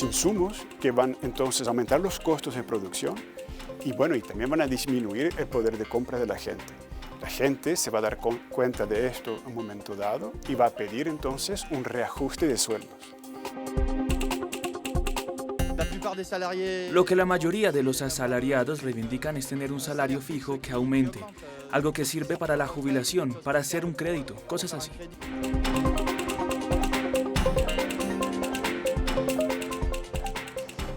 los insumos que van entonces a aumentar los costos de producción y también van a disminuir el poder de compra de la gente. La gente se va a dar cuenta de esto en un momento dado y va a pedir entonces un reajuste de sueldos. Lo que la mayoría de los asalariados reivindican es tener un salario fijo que aumente, algo que sirve para la jubilación, para hacer un crédito, cosas así.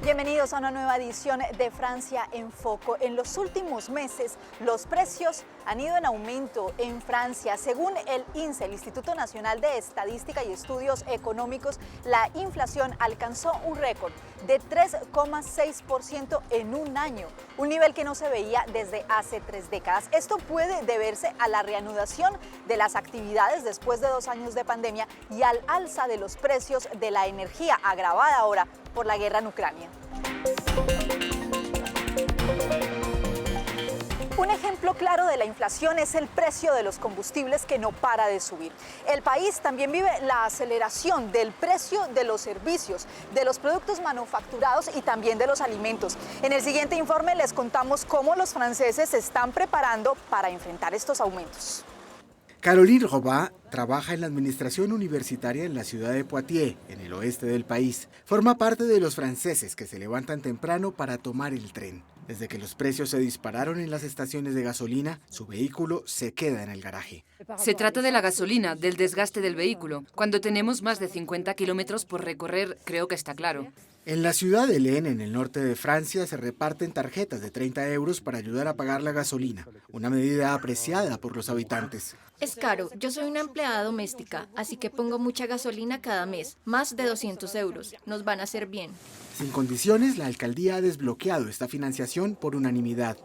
Bienvenidos a una nueva edición de Francia en Foco. En los últimos meses, los precios han ido en aumento en Francia. Según el INSEE, el Instituto Nacional de Estadística y Estudios Económicos, la inflación alcanzó un récord de 3,6% en un año, un nivel que no se veía desde hace 3 décadas. Esto puede deberse a la reanudación de las actividades después de 2 años de pandemia y al alza de los precios de la energía, agravada ahora por la guerra en Ucrania. Un ejemplo claro de la inflación es el precio de los combustibles que no para de subir. El país también vive la aceleración del precio de los servicios, de los productos manufacturados y también de los alimentos. En el siguiente informe les contamos cómo los franceses se están preparando para enfrentar estos aumentos. Caroline Robin trabaja en la administración universitaria en la ciudad de Poitiers, en el oeste del país. Forma parte de los franceses que se levantan temprano para tomar el tren. Desde que los precios se dispararon en las estaciones de gasolina, su vehículo se queda en el garaje. Se trata de la gasolina, del desgaste del vehículo. Cuando tenemos más de 50 kilómetros por recorrer, creo que está claro. En la ciudad de Lens, en el norte de Francia, se reparten tarjetas de 30 euros para ayudar a pagar la gasolina, una medida apreciada por los habitantes. Es caro, yo soy una empleada doméstica, así que pongo mucha gasolina cada mes, más de 200 euros, nos van a hacer bien. Sin condiciones, la alcaldía ha desbloqueado esta financiación por unanimidad.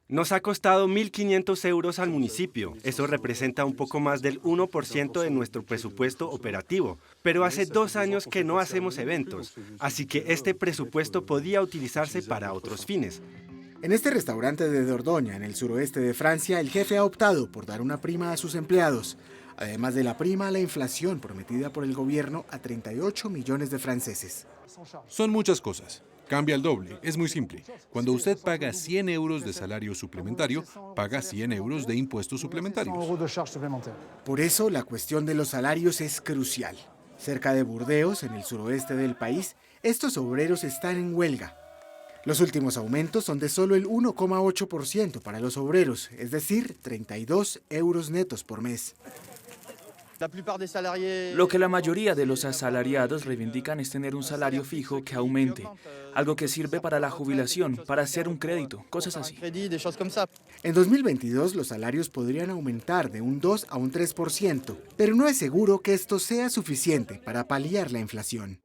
Nos ha costado 1.500 euros al municipio. Eso representa un poco más del 1% de nuestro presupuesto operativo. Pero hace 2 años que no hacemos eventos, así que este presupuesto podía utilizarse para otros fines. En este restaurante de Dordogne, en el suroeste de Francia, el jefe ha optado por dar una prima a sus empleados. Además de la prima a la inflación prometida por el gobierno a 38 millones de franceses. Son muchas cosas. Cambia el doble, es muy simple. Cuando usted paga 100 euros de salario suplementario, paga 100 euros de impuestos suplementarios. Por eso, la cuestión de los salarios es crucial. Cerca de Burdeos, en el suroeste del país, estos obreros están en huelga. Los últimos aumentos son de solo el 1,8% para los obreros, es decir, 32 euros netos por mes. Lo que la mayoría de los asalariados reivindican es tener un salario fijo que aumente, algo que sirve para la jubilación, para hacer un crédito, cosas así. En 2022 los salarios podrían aumentar de un 2 a un 3%, pero no es seguro que esto sea suficiente para paliar la inflación.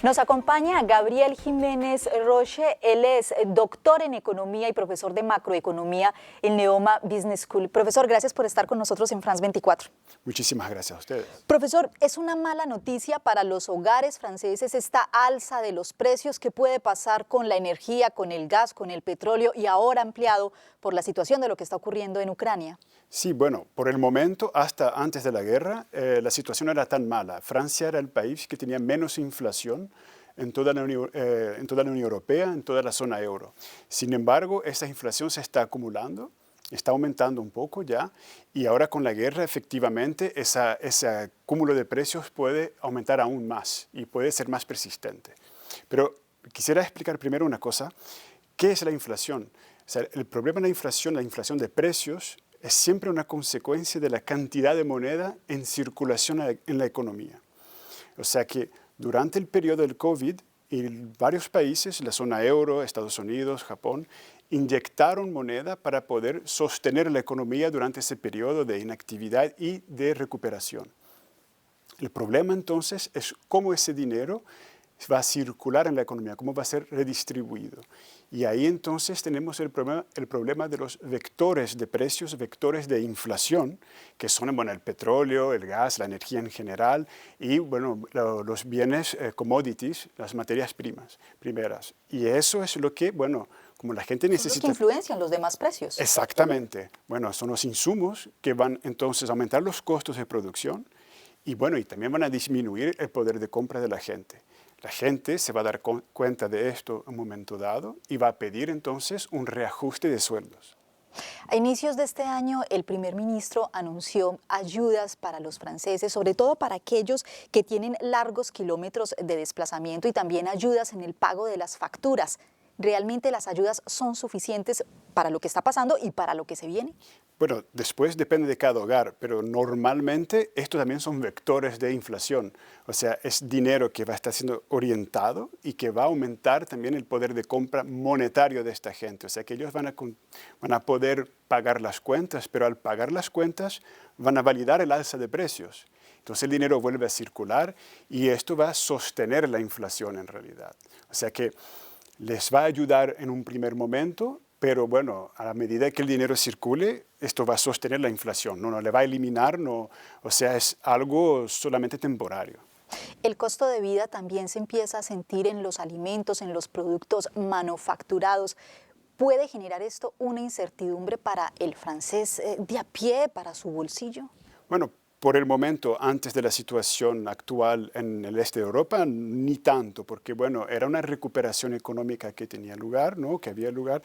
Nos acompaña Gabriel Jiménez Roche, él es doctor en economía y profesor de macroeconomía en Neoma Business School. Profesor, gracias por estar con nosotros en France 24. Muchísimas gracias a ustedes. Profesor, ¿es una mala noticia para los hogares franceses esta alza de los precios? ¿Qué puede pasar con la energía, con el gas, con el petróleo y ahora ampliado por la situación de lo que está ocurriendo en Ucrania? Sí, por el momento, hasta antes de la guerra, la situación no era tan mala. Francia era el país que tenía menos inflación en toda la Unión Europea, en toda la zona euro. Sin embargo, esa inflación se está acumulando, está aumentando un poco ya, y ahora con la guerra, efectivamente, ese cúmulo de precios puede aumentar aún más y puede ser más persistente. Pero quisiera explicar primero una cosa. ¿Qué es la inflación? O sea, el problema de la inflación de precios, es siempre una consecuencia de la cantidad de moneda en circulación en la economía. O sea que durante el periodo del COVID, varios países, la zona euro, Estados Unidos, Japón, inyectaron moneda para poder sostener la economía durante ese periodo de inactividad y de recuperación. El problema entonces es cómo ese dinero va a circular en la economía, cómo va a ser redistribuido. Y ahí entonces tenemos el problema de los vectores de precios, vectores de inflación, que son el petróleo, el gas, la energía en general y los bienes, commodities, las materias primeras. Y eso es lo que, como la gente necesita. Son los que influencian los demás precios. Exactamente. Son los insumos que van entonces a aumentar los costos de producción Y bueno, y también van a disminuir el poder de compra de la gente. La gente se va a dar cuenta de esto en un momento dado y va a pedir entonces un reajuste de sueldos. A inicios de este año, el primer ministro anunció ayudas para los franceses, sobre todo para aquellos que tienen largos kilómetros de desplazamiento y también ayudas en el pago de las facturas. ¿Realmente las ayudas son suficientes para lo que está pasando y para lo que se viene? Bueno, después depende de cada hogar, pero normalmente estos también son vectores de inflación. O sea, es dinero que va a estar siendo orientado y que va a aumentar también el poder de compra monetario de esta gente. O sea, que ellos van a poder pagar las cuentas, pero al pagar las cuentas van a validar el alza de precios. Entonces el dinero vuelve a circular y esto va a sostener la inflación en realidad. O sea que les va a ayudar en un primer momento, pero bueno, a la medida que el dinero circule, esto va a sostener la inflación, no le va a eliminar, o sea, es algo solamente temporario. El costo de vida también se empieza a sentir en los alimentos, en los productos manufacturados. ¿Puede generar esto una incertidumbre para el francés de a pie, para su bolsillo? Bueno, por el momento, antes de la situación actual en el este de Europa, ni tanto, porque bueno, era una recuperación económica que tenía lugar, ¿no? Que había lugar.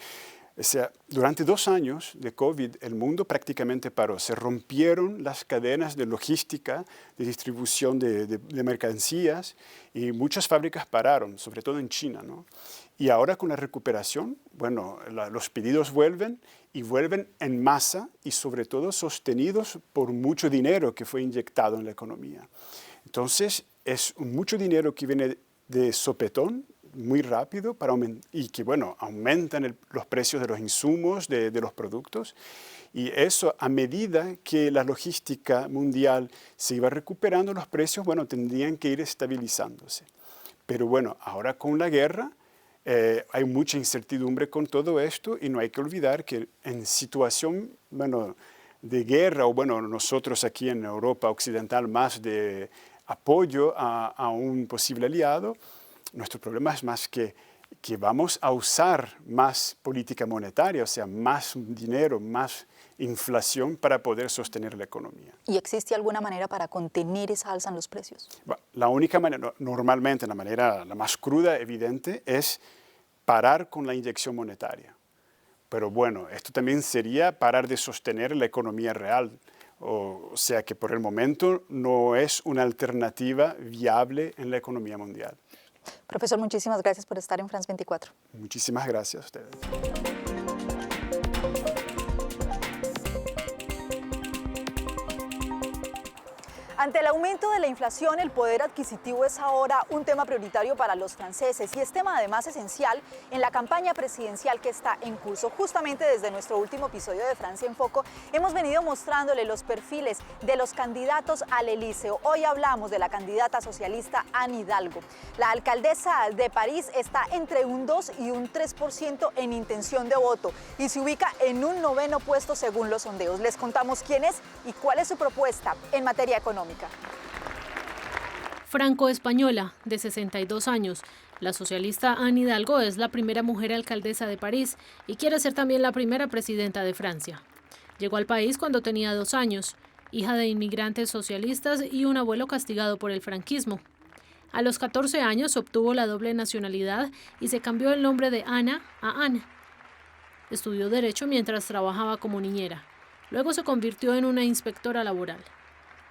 O sea, durante 2 años de COVID, el mundo prácticamente paró. Se rompieron las cadenas de logística, de distribución de mercancías y muchas fábricas pararon, sobre todo en China, ¿no? Y ahora con la recuperación, bueno, los pedidos vuelven y vuelven en masa y sobre todo sostenidos por mucho dinero que fue inyectado en la economía. Entonces, es mucho dinero que viene de sopetón, muy rápido y que, bueno, aumentan los precios de los insumos, de los productos. Y eso, a medida que la logística mundial se iba recuperando, los precios, bueno, tendrían que ir estabilizándose. Pero bueno, ahora con la guerra, hay mucha incertidumbre con todo esto y no hay que olvidar que en situación, bueno, de guerra, o bueno, nosotros aquí en Europa Occidental más de apoyo a un posible aliado, nuestro problema es más que vamos a usar más política monetaria, o sea, más dinero, más inflación para poder sostener la economía. ¿Y existe alguna manera para contener esa alza en los precios? Bueno, la única manera, normalmente la manera la más cruda, evidente, es parar con la inyección monetaria. Pero bueno, esto también sería parar de sostener la economía real. O sea que por el momento no es una alternativa viable en la economía mundial. Profesor, muchísimas gracias por estar en France 24. Muchísimas gracias a ustedes. Ante el aumento de la inflación, el poder adquisitivo es ahora un tema prioritario para los franceses y es tema además esencial en la campaña presidencial que está en curso. Justamente desde nuestro último episodio de Francia en Foco hemos venido mostrándole los perfiles de los candidatos al Elíseo. Hoy hablamos de la candidata socialista Anne Hidalgo. La alcaldesa de París está entre un 2 y un 3% en intención de voto y se ubica en un 9º puesto según los sondeos. Les contamos quién es y cuál es su propuesta en materia económica. Franco-española, de 62 años, la socialista Anne Hidalgo es la primera mujer alcaldesa de París y quiere ser también la primera presidenta de Francia. Llegó al país cuando tenía 2 años, hija de inmigrantes socialistas y un abuelo castigado por el franquismo. A los 14 años obtuvo la doble nacionalidad y se cambió el nombre de Ana a Anne. Estudió Derecho mientras trabajaba como niñera. Luego se convirtió en una inspectora laboral.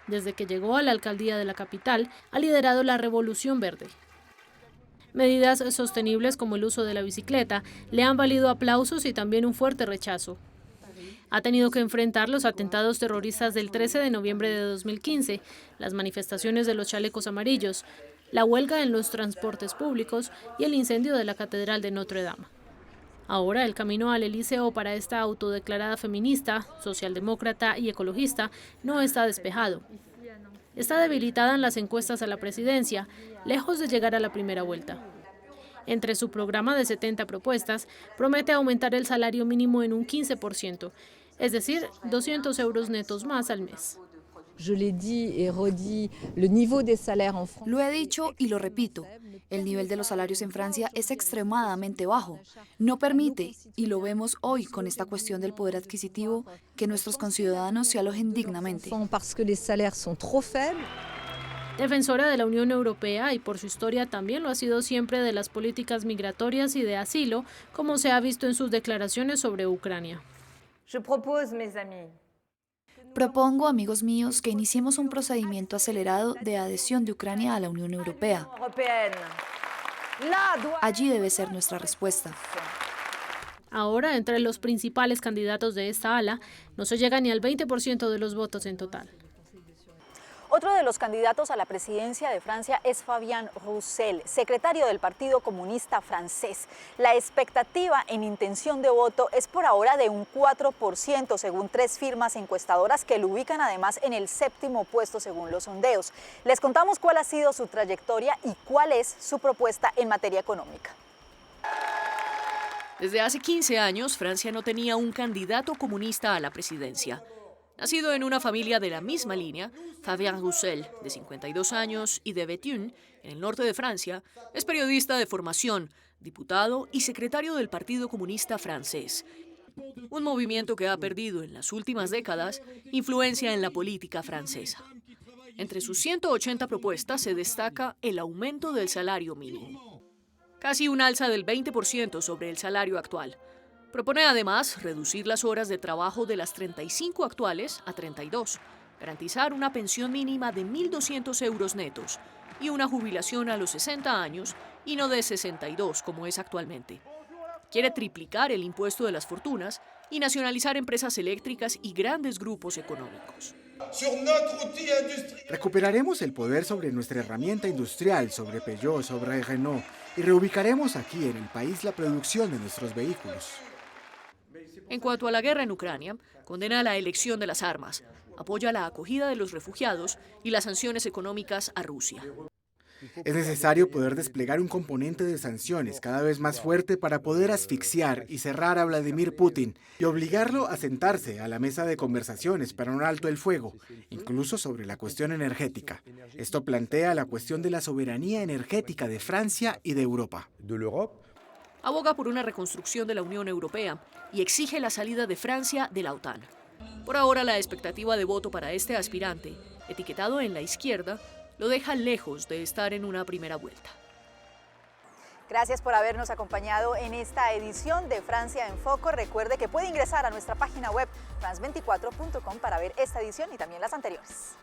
Desde que llegó a la alcaldía de la capital, ha liderado la Revolución Verde. Medidas sostenibles como el uso de la bicicleta le han valido aplausos y también un fuerte rechazo. Ha tenido que enfrentar los atentados terroristas del 13 de noviembre de 2015, las manifestaciones de los chalecos amarillos, la huelga en los transportes públicos y el incendio de la Catedral de Notre Dame. Ahora el camino al Elíseo para esta autodeclarada feminista, socialdemócrata y ecologista no está despejado. Está debilitada en las encuestas a la presidencia, lejos de llegar a la primera vuelta. Entre su programa de 70 propuestas, promete aumentar el salario mínimo en un 15%, es decir, 200 euros netos más al mes. Lo he dicho y lo repito, el nivel de los salarios en Francia es extremadamente bajo. No permite, y lo vemos hoy con esta cuestión del poder adquisitivo, que nuestros conciudadanos se alojen dignamente. Defensora de la Unión Europea y por su historia también lo ha sido siempre de las políticas migratorias y de asilo, como se ha visto en sus declaraciones sobre Ucrania. Propongo, amigos míos, que iniciemos un procedimiento acelerado de adhesión de Ucrania a la Unión Europea. Allí debe ser nuestra respuesta. Ahora, entre los principales candidatos de esta ala, no se llega ni al 20% de los votos en total. Otro de los candidatos a la presidencia de Francia es Fabien Roussel, secretario del Partido Comunista francés. La expectativa en intención de voto es por ahora de un 4%, según 3 firmas encuestadoras que lo ubican además en el 7º puesto según los sondeos. Les contamos cuál ha sido su trayectoria y cuál es su propuesta en materia económica. Desde hace 15 años, Francia no tenía un candidato comunista a la presidencia. Nacido en una familia de la misma línea, Fabien Roussel, de 52 años, y de Béthune, en el norte de Francia, es periodista de formación, diputado y secretario del Partido Comunista francés. Un movimiento que ha perdido en las últimas décadas influencia en la política francesa. Entre sus 180 propuestas se destaca el aumento del salario mínimo. Casi un alza del 20% sobre el salario actual. Propone además reducir las horas de trabajo de las 35 actuales a 32, garantizar una pensión mínima de 1.200 euros netos y una jubilación a los 60 años y no de 62 como es actualmente. Quiere triplicar el impuesto de las fortunas y nacionalizar empresas eléctricas y grandes grupos económicos. Recuperaremos el poder sobre nuestra herramienta industrial, sobre Peugeot, sobre Renault, y reubicaremos aquí en el país la producción de nuestros vehículos. En cuanto a la guerra en Ucrania, condena la elección de las armas, apoya la acogida de los refugiados y las sanciones económicas a Rusia. Es necesario poder desplegar un componente de sanciones cada vez más fuerte para poder asfixiar y cerrar a Vladimir Putin y obligarlo a sentarse a la mesa de conversaciones para un alto el fuego, incluso sobre la cuestión energética. Esto plantea la cuestión de la soberanía energética de Francia y de Europa. Aboga por una reconstrucción de la Unión Europea y exige la salida de Francia de la OTAN. Por ahora, la expectativa de voto para este aspirante, etiquetado en la izquierda, lo deja lejos de estar en una primera vuelta. Gracias por habernos acompañado en esta edición de Francia en Foco. Recuerde que puede ingresar a nuestra página web france24.com para ver esta edición y también las anteriores.